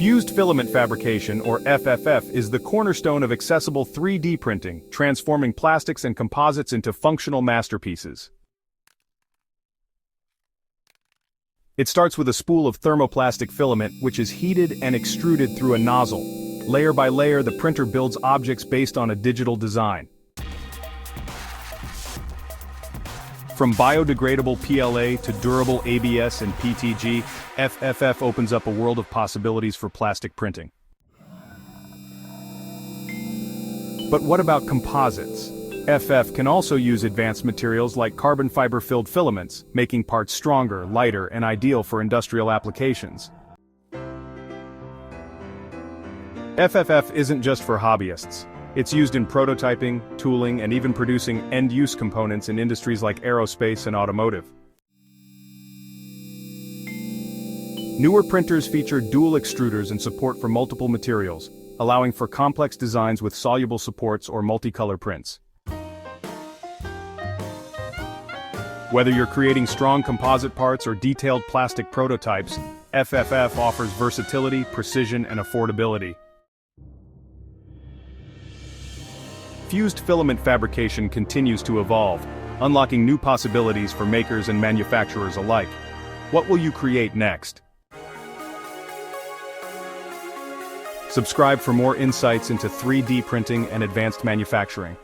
Fused filament fabrication, or FFF, is the cornerstone of accessible 3D printing, transforming plastics and composites into functional masterpieces. It starts with a spool of thermoplastic filament, which is heated and extruded through a nozzle. Layer by layer, the printer builds objects based on a digital design. From biodegradable PLA to durable ABS and PTG, FFF opens up a world of possibilities for plastic printing. But what about composites? FF can also use advanced materials like carbon fiber-filled filaments, making parts stronger, lighter, and ideal for industrial applications. FFF isn't just for hobbyists. It's used in prototyping, tooling, and even producing end-use components in industries like aerospace and automotive. Newer printers feature dual extruders and support for multiple materials, allowing for complex designs with soluble supports or multicolor prints. Whether you're creating strong composite parts or detailed plastic prototypes, FFF offers versatility, precision, and affordability. Fused filament fabrication continues to evolve, unlocking new possibilities for makers and manufacturers alike. What will you create next? Subscribe for more insights into 3D printing and advanced manufacturing.